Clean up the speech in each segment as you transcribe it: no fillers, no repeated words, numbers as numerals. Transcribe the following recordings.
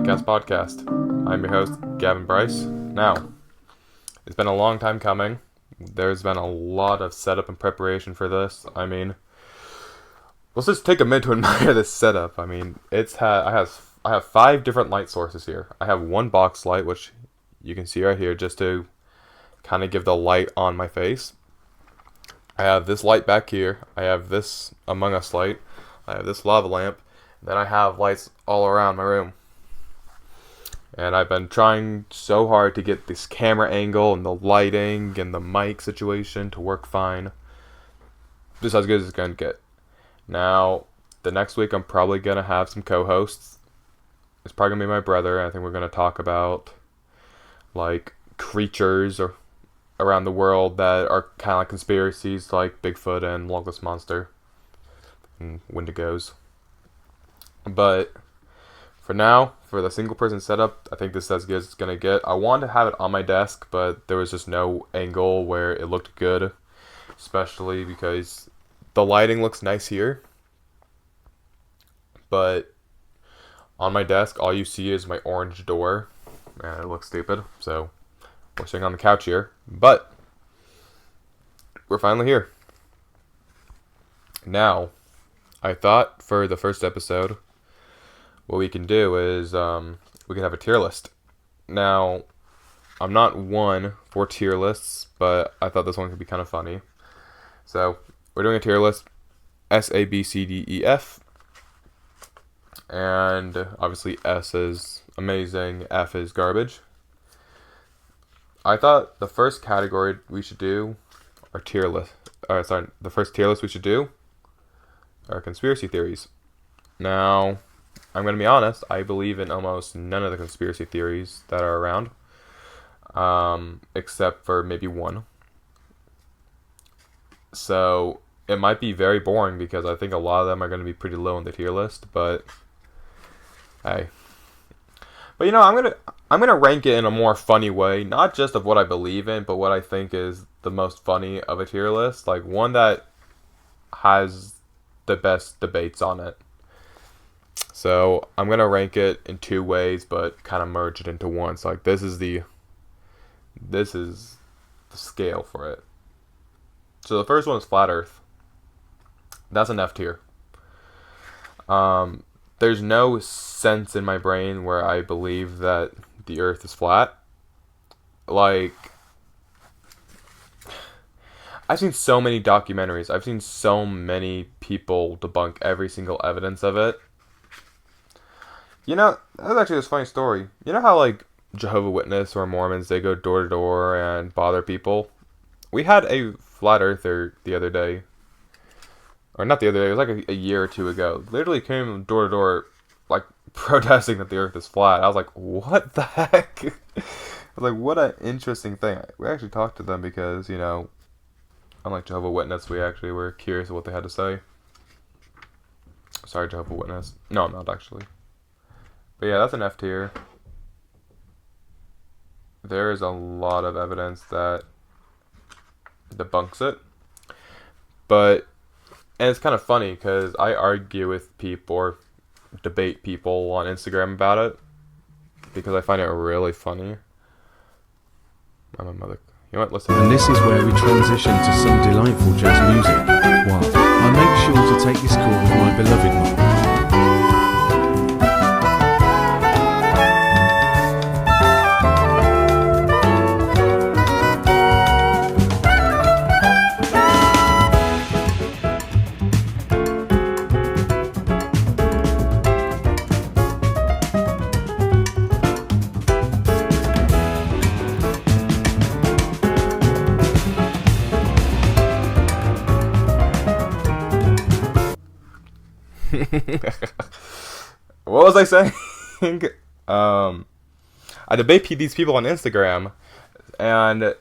Outcast podcast. I'm your host, Gavin Bryce. Now, it's been a long time coming. There's been a lot of setup and preparation for this. Let's just take a minute to admire this setup. I have 5 different light sources here. I have one box light, which you can see right here, just to kind of give the light on my face. I have this light back here. I have this Among Us light. I have this lava lamp. Then I have lights all around my room. And I've been trying so hard to get this camera angle and the lighting and the mic situation to work fine. Just as good as it's going to get. Now, the next week I'm probably going to have some co-hosts. It's probably going to be my brother. I think we're going to talk about like creatures or around the world that are kind of like conspiracies, like Bigfoot and Loch Ness Monster and Wendigos. But for now, for the single person setup, I think this is as good as it's going to get. I wanted to have it on my desk, but there was just no angle where it looked good. Especially because the lighting looks nice here. But on my desk, all you see is my orange door. And it looks stupid. So we're sitting on the couch here. But we're finally here. Now, I thought for the first episode, what we can do is we can have a tier list. Now, I'm not one for tier lists, but I thought this one could be kind of funny. So, we're doing a tier list, S, A, B, C, D, E, F. And obviously S is amazing, F is garbage. I thought the first category we should do, the first tier list we should do are conspiracy theories. Now, I'm going to be honest, I believe in almost none of the conspiracy theories that are around, except for maybe one. So, it might be very boring because I think a lot of them are going to be pretty low on the tier list, but hey. But I'm gonna rank it in a more funny way, not just of what I believe in, but what I think is the most funny of a tier list, like one that has the best debates on it. So I'm gonna rank it in 2 ways, but kind of merge it into one. So like this is the scale for it. So the first one is flat Earth. That's an F tier. There's no sense in my brain where I believe that the Earth is flat. Like, I've seen so many documentaries. I've seen so many people debunk every single evidence of it. That's actually this funny story. You know how, like, Jehovah's Witness or Mormons, they go door to door and bother people? We had a flat earther the other day. Or not the other day, it was like a year or 2 ago. Literally came door to door, like, protesting that the earth is flat. I was like, what the heck? I was like, what an interesting thing. We actually talked to them because, unlike Jehovah's Witness, we actually were curious of what they had to say. Sorry, Jehovah's Witness. No, I'm not actually. But yeah, that's an F tier. There is a lot of evidence that debunks it. And it's kind of funny because I argue with people or debate people on Instagram about it because I find it really funny. I'm a mother. You know what? Listen. And this is where we transition to some delightful jazz music. While I make sure to take this call with my beloved mum. What was I saying? I debate these people on Instagram, and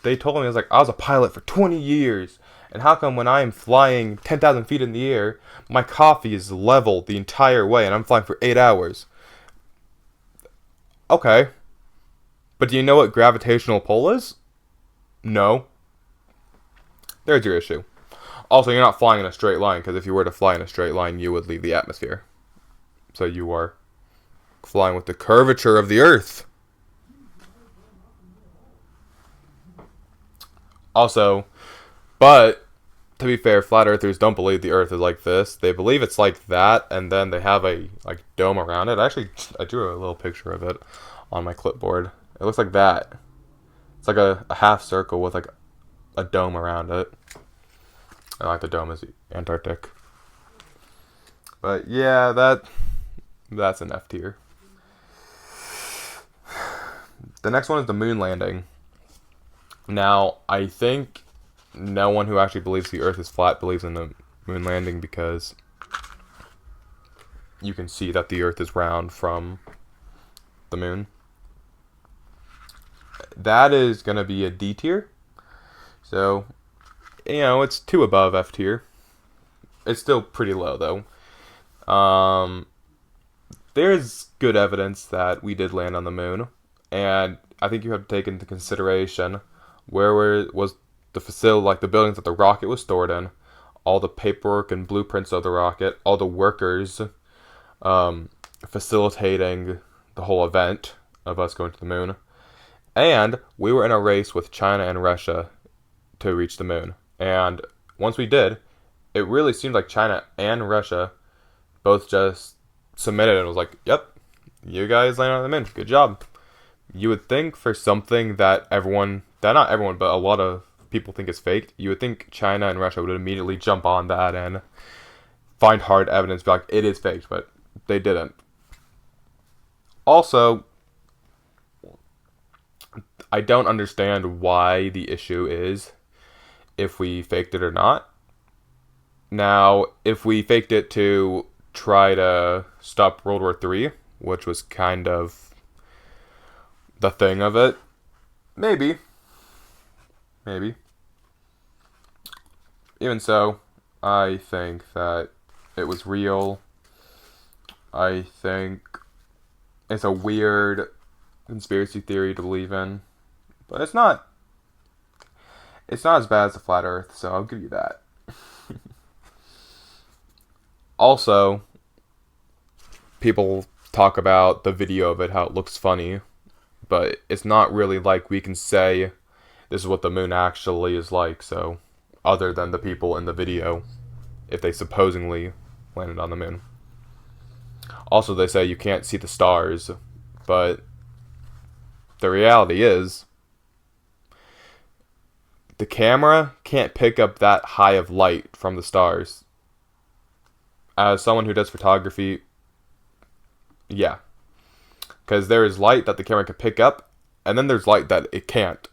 they told me, I was a pilot for 20 years, and how come when I'm flying 10,000 feet in the air, my coffee is level the entire way, and I'm flying for 8 hours? Okay. But do you know what gravitational pull is? No. There's your issue. Also, you're not flying in a straight line, because if you were to fly in a straight line, you would leave the atmosphere. So you are flying with the curvature of the Earth. Also, but to be fair, flat earthers don't believe the Earth is like this. They believe it's like that, and then they have a like dome around it. Actually, I drew a little picture of it on my clipboard. It looks like that. It's like a half circle with like a dome around it. And like the dome is Antarctic. But yeah, that's an F tier. The next one is the moon landing. Now, I think no one who actually believes the Earth is flat believes in the moon landing because you can see that the Earth is round from the moon. That is going to be a D tier. So, it's 2 above F tier. It's still pretty low, though. There's good evidence that we did land on the moon. And I think you have to take into consideration was the facility, like the buildings that the rocket was stored in, all the paperwork and blueprints of the rocket, all the workers facilitating the whole event of us going to the moon. And we were in a race with China and Russia to reach the moon. And once we did, it really seemed like China and Russia both just submitted and was like, yep, you guys landed on the moon. Good job. You would think for something that not everyone, but a lot of people think is faked, you would think China and Russia would immediately jump on that and find hard evidence, be like, it is faked, but they didn't. Also, I don't understand why the issue is if we faked it or not. Now, if we faked it to try to stop World War III, which was kind of the thing of it, maybe. Even so, I think that it was real. I think it's a weird conspiracy theory to believe in, but it's not as bad as the flat Earth, so I'll give you that. Also, people talk about the video of it, how it looks funny, but it's not really like we can say this is what the moon actually is like, so other than the people in the video, if they supposedly landed on the moon. Also, they say you can't see the stars, but the reality is the camera can't pick up that high of light from the stars. As someone who does photography, yeah. Because there is light that the camera can pick up, and then there's light that it can't.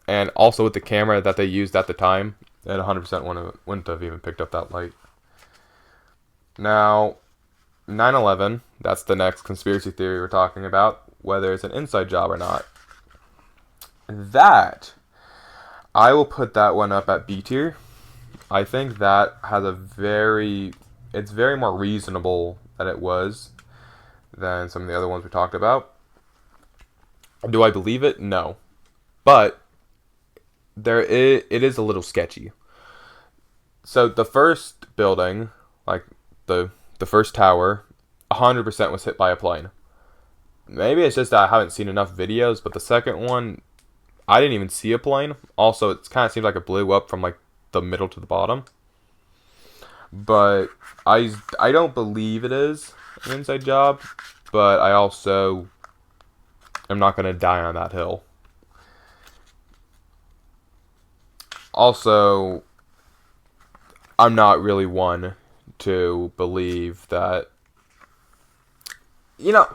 And also with the camera that they used at the time, it 100% wouldn't have even picked up that light. Now, 9/11, that's the next conspiracy theory we're talking about, whether it's an inside job or not. That, I will put that one up at B tier. I think that has it's very more reasonable that it was than some of the other ones we talked about. Do I believe it? No. But it is a little sketchy. So the first building, like the first tower, 100% was hit by a plane. Maybe it's just that I haven't seen enough videos, but the second one, I didn't even see a plane. Also, it kind of seemed like it blew up from like the middle to the bottom. But I don't believe it is an inside job, but I also am not going to die on that hill. Also, I'm not really one to believe that.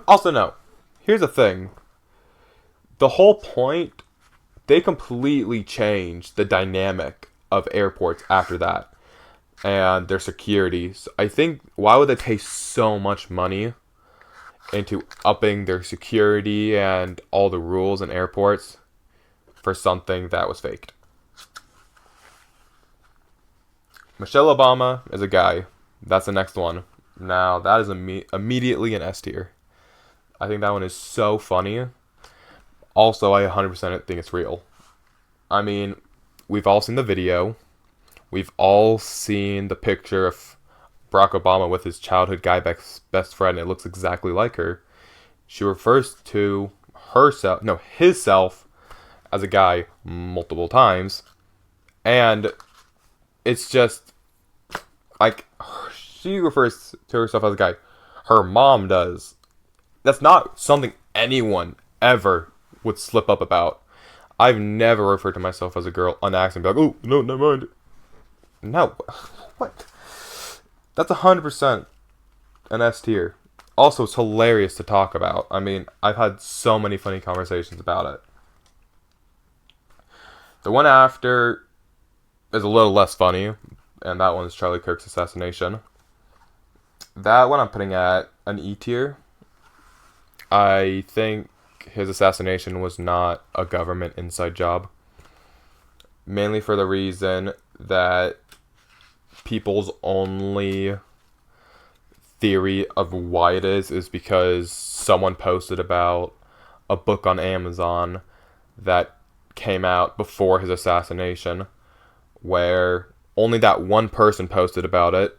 Also, no. Here's the thing. The whole point, they completely changed the dynamic of airports after that. And their security. So I think, why would they pay so much money into upping their security and all the rules in airports for something that was faked? Michelle Obama is a guy. That's the next one. Now, that is immediately an S tier. I think that one is so funny. Also, I 100% think it's real. I mean, we've all seen the video. We've all seen the picture of Barack Obama with his childhood guy best friend. It looks exactly like her. She refers to himself as a guy multiple times, and it's just like she refers to herself as a guy. Her mom does. That's not something anyone ever would slip up about. I've never referred to myself as a girl on accident. Be like, oh no, never mind. No, what? That's 100% an S tier. Also, it's hilarious to talk about. I mean, I've had so many funny conversations about it. The one after is a little less funny, and that one is Charlie Kirk's assassination. That one I'm putting at an E tier. I think his assassination was not a government inside job. Mainly for the reason that people's only theory of why it is because someone posted about a book on Amazon that came out before his assassination, where only that one person posted about it,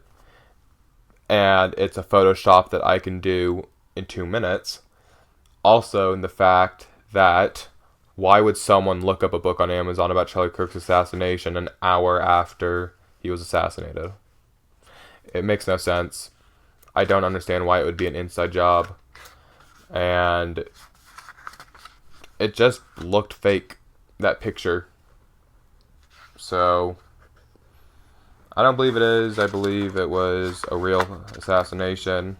and it's a Photoshop that I can do in 2 minutes. Also, in the fact that why would someone look up a book on Amazon about Charlie Kirk's assassination an hour after he was assassinated? It makes no sense. I don't understand why it would be an inside job. And it just looked fake, that picture. So, I don't believe it is. I believe it was a real assassination.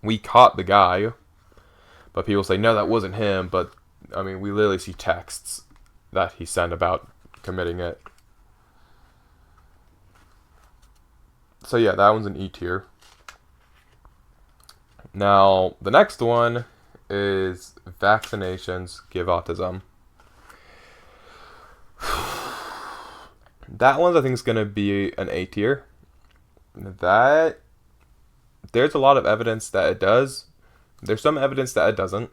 We caught the guy, but people say, no, that wasn't him. But, I mean, we literally see texts that he sent about committing it. So yeah, that one's an E tier. Now, the next one is vaccinations give autism. That one I think is going to be an A tier. That, there's a lot of evidence that it does. There's some evidence that it doesn't.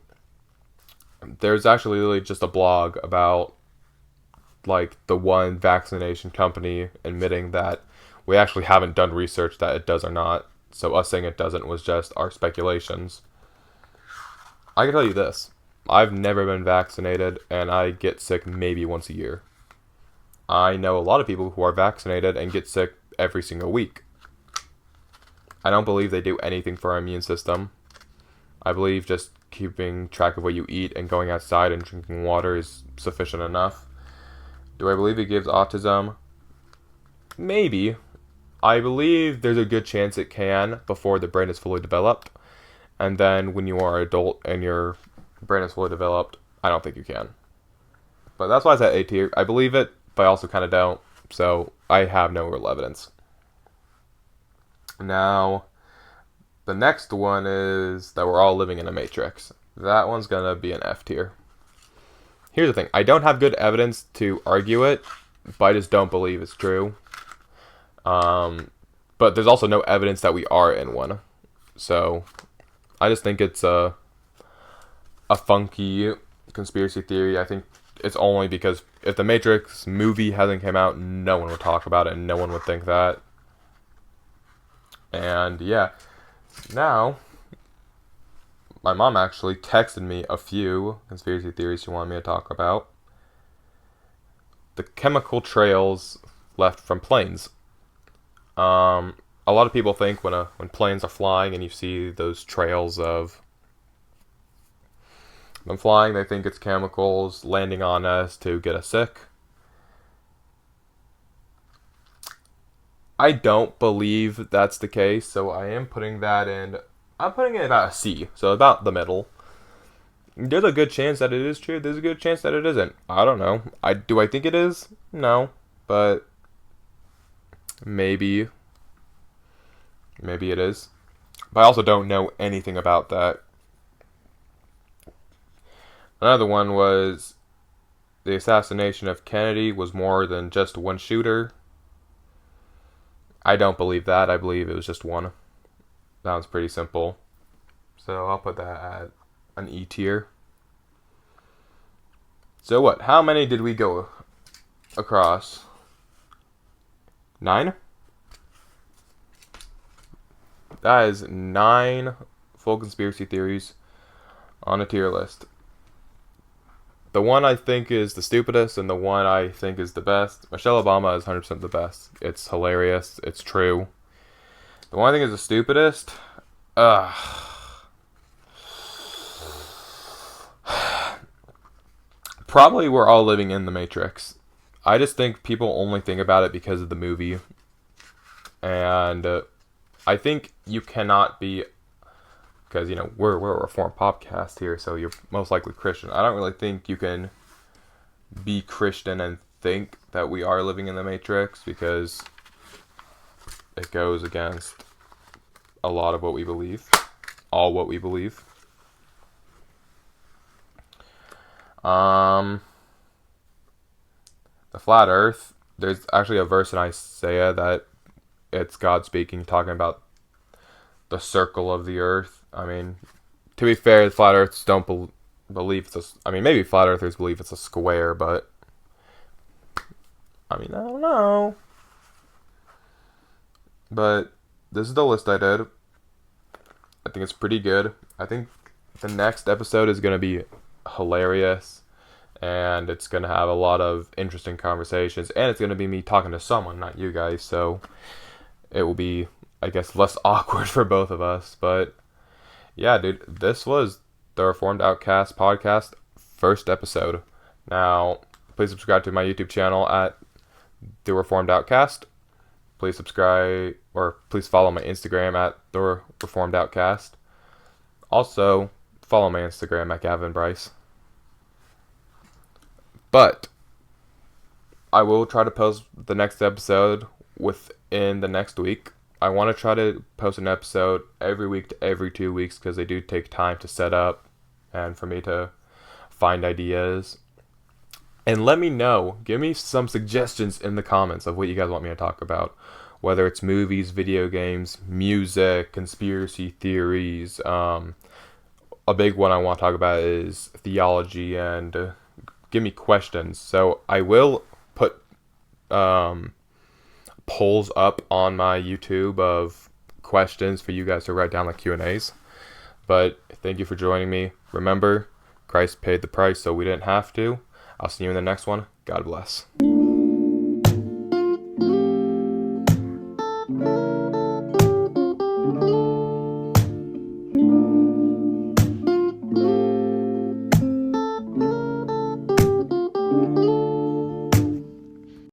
There's actually literally just a blog about like the one vaccination company admitting that we actually haven't done research that it does or not. So us saying it doesn't was just our speculations. I can tell you this. I've never been vaccinated, and I get sick maybe once a year. I know a lot of people who are vaccinated and get sick every single week. I don't believe they do anything for our immune system. I believe just keeping track of what you eat and going outside and drinking water is sufficient enough. Do I believe it gives autism? Maybe. I believe there's a good chance it can before the brain is fully developed. And then when you are an adult and your brain is fully developed, I don't think you can. But that's why it's at A tier. I believe it, but I also kind of don't. So I have no real evidence. Now, the next one is that we're all living in a matrix. That one's going to be an F tier. Here's the thing. I don't have good evidence to argue it, but I just don't believe it's true. But there's also no evidence that we are in one. So I just think it's a funky conspiracy theory. I think it's only because if the Matrix movie hasn't come out, no one would talk about it and no one would think that. And yeah, now my mom actually texted me a few conspiracy theories she wanted me to talk about. The chemical trails left from planes. A lot of people think when planes are flying and you see those trails of them flying, they think it's chemicals landing on us to get us sick. I don't believe that's the case, so I am putting that in. I'm putting it about a C, so about the middle. There's a good chance that it is true. There's a good chance that it isn't. I don't know. Do I think it is? No, but maybe it is. But I also don't know anything about that. Another one was the assassination of Kennedy was more than just one shooter. I don't believe that. I believe it was just one. That was pretty simple. So I'll put that at an E tier. So what? How many did we go across? 9? That is 9 full conspiracy theories on a tier list. The one I think is the stupidest and the one I think is the best. Michelle Obama is 100% the best. It's hilarious. It's true. The one I think is the stupidest. Probably we're all living in the Matrix. I just think people only think about it because of the movie. And I think you cannot be, because, you know, we're a Reformed podcast here, so you're most likely Christian. I don't really think you can be Christian and think that we are living in the Matrix, because it goes against a lot of what we believe. All what we believe. The flat earth, there's actually a verse in Isaiah that it's God speaking, talking about the circle of the earth. I mean, to be fair, the flat earths don't believe it's I mean, maybe flat earthers believe it's a square, but I mean, I don't know. But this is the list I did. I think it's pretty good. I think the next episode is going to be hilarious, and it's going to have a lot of interesting conversations, and it's going to be me talking to someone, not you guys, so it will be, I guess, less awkward for both of us. But yeah, dude, this was the Reformed Outcast podcast first episode. Now, please subscribe to my YouTube channel at the Reformed Outcast. Please subscribe, or please follow my Instagram at the Reformed Outcast. Also, follow my Instagram at Gavin Bryce. But I will try to post the next episode within the next week. I want to try to post an episode every week to every 2 weeks, because they do take time to set up and for me to find ideas. And let me know, give me some suggestions in the comments of what you guys want me to talk about. Whether it's movies, video games, music, conspiracy theories. A big one I want to talk about is theology, and give me questions. So I will put polls up on my YouTube of questions for you guys to write down, like Q&As. But thank you for joining me. Remember, Christ paid the price so we didn't have to. I'll see you in the next one. God bless.